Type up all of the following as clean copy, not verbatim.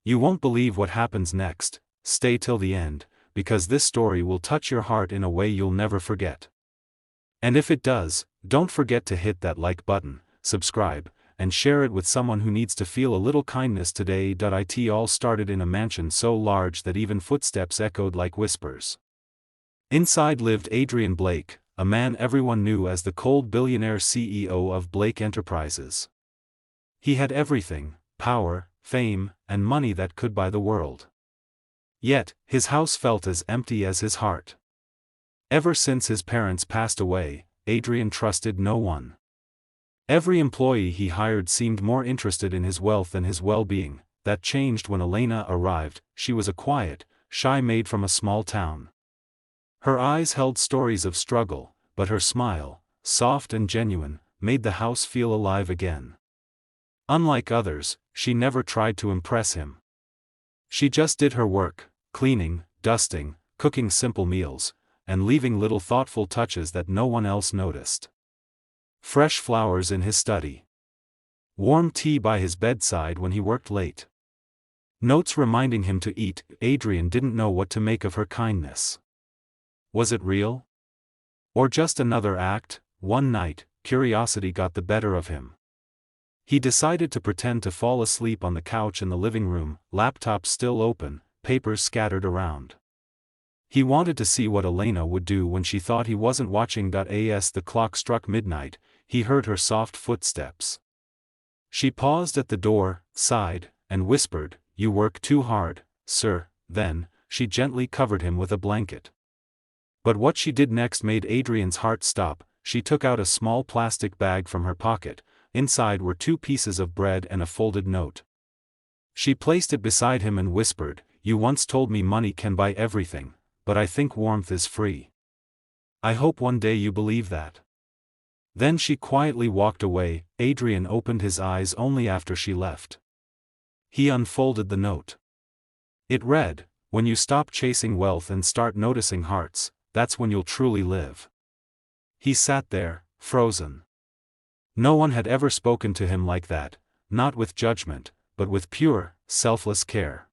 You won't believe what happens next. Stay till the end, because this story will touch your heart in a way you'll never forget. And if it does, don't forget to hit that like button, subscribe, and share it with someone who needs to feel a little kindness today. It all started in a mansion so large that even footsteps echoed like whispers. Inside lived Adrian Blake, a man everyone knew as the cold billionaire CEO of Blake Enterprises. He had everything: power, fame, and money that could buy the world. Yet, his house felt as empty as his heart. Ever since his parents passed away, Adrian trusted no one. Every employee he hired seemed more interested in his wealth than his well-being. That changed when Elena arrived. She was a quiet, shy maid from a small town. Her eyes held stories of struggle, but her smile, soft and genuine, made the house feel alive again. Unlike others, she never tried to impress him. She just did her work, cleaning, dusting, cooking simple meals, and leaving little thoughtful touches that no one else noticed. Fresh flowers in his study. Warm tea by his bedside when he worked late. Notes reminding him to eat. Adrian didn't know what to make of her kindness. Was it real? Or just another act? One night, curiosity got the better of him. He decided to pretend to fall asleep on the couch in the living room, laptop still open, papers scattered around. He wanted to see what Elena would do when she thought he wasn't watching. As the clock struck midnight, he heard her soft footsteps. She paused at the door, sighed, and whispered, "You work too hard, sir." Then, she gently covered him with a blanket. But what she did next made Adrian's heart stop. She took out a small plastic bag from her pocket. Inside were 2 pieces of bread and a folded note. She placed it beside him and whispered, "You once told me money can buy everything, but I think warmth is free. I hope one day you believe that." Then she quietly walked away. Adrian opened his eyes only after she left. He unfolded the note. It read, "When you stop chasing wealth and start noticing hearts, that's when you'll truly live." He sat there, frozen. No one had ever spoken to him like that, not with judgment, but with pure, selfless care.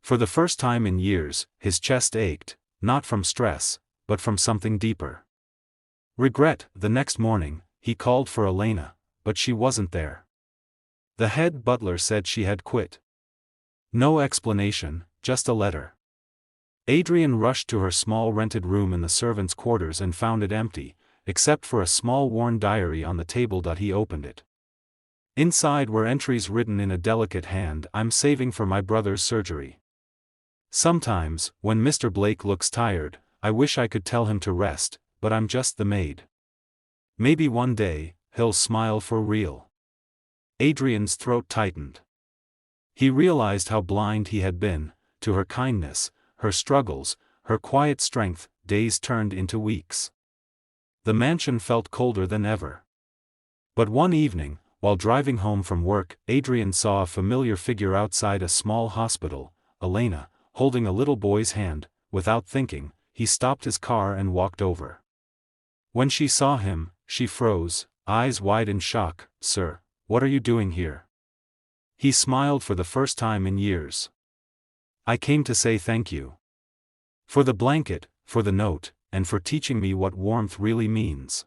For the first time in years, his chest ached, not from stress, but from something deeper. Regret. The next morning, he called for Elena, but she wasn't there. The head butler said she had quit. No explanation, just a letter. Adrian rushed to her small rented room in the servants' quarters and found it empty, except for a small worn diary on the table. He opened it. Inside were entries written in a delicate hand. "I'm saving for my brother's surgery. Sometimes, when Mr. Blake looks tired, I wish I could tell him to rest, but I'm just the maid. Maybe one day, he'll smile for real." Adrian's throat tightened. He realized how blind he had been to her kindness, her struggles, her quiet strength. Days turned into weeks. The mansion felt colder than ever. But one evening, while driving home from work, Adrian saw a familiar figure outside a small hospital, Elena, holding a little boy's hand. Without thinking, he stopped his car and walked over. When she saw him, she froze, eyes wide in shock. "Sir, what are you doing here?" He smiled for the first time in years. "I came to say thank you. For the blanket, for the note, and for teaching me what warmth really means."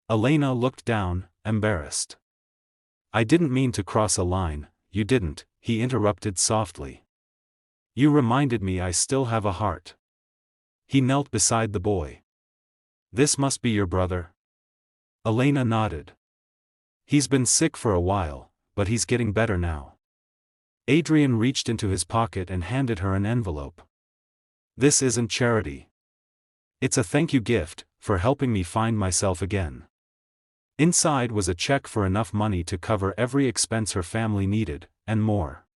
Elena looked down, embarrassed. "I didn't mean to cross a line." "You didn't," he interrupted softly. "You reminded me I still have a heart." He knelt beside the boy. "This must be your brother?" Elena nodded. "He's been sick for a while, but he's getting better now." Adrian reached into his pocket and handed her an envelope. "This isn't charity. It's a thank you gift, for helping me find myself again." Inside was a check for enough money to cover every expense her family needed, and more.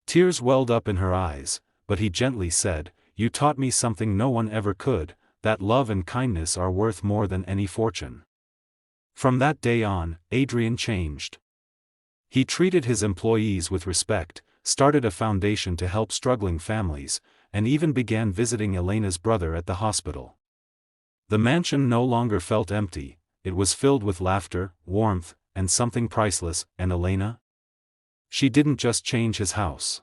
Tears welled up in her eyes, but he gently said, "You taught me something no one ever could, that love and kindness are worth more than any fortune." From that day on, Adrian changed. He treated his employees with respect, started a foundation to help struggling families, and even began visiting Elena's brother at the hospital. The mansion no longer felt empty. It was filled with laughter, warmth, and something priceless. And Elena? She didn't just change his house.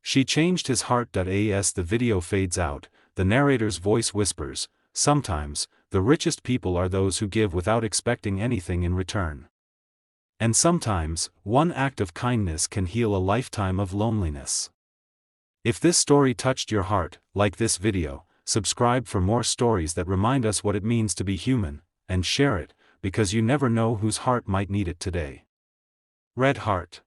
She changed his heart. As the video fades out, the narrator's voice whispers, "Sometimes, the richest people are those who give without expecting anything in return. And sometimes, one act of kindness can heal a lifetime of loneliness." If this story touched your heart, like this video, subscribe for more stories that remind us what it means to be human, and share it, because you never know whose heart might need it today. Red Heart.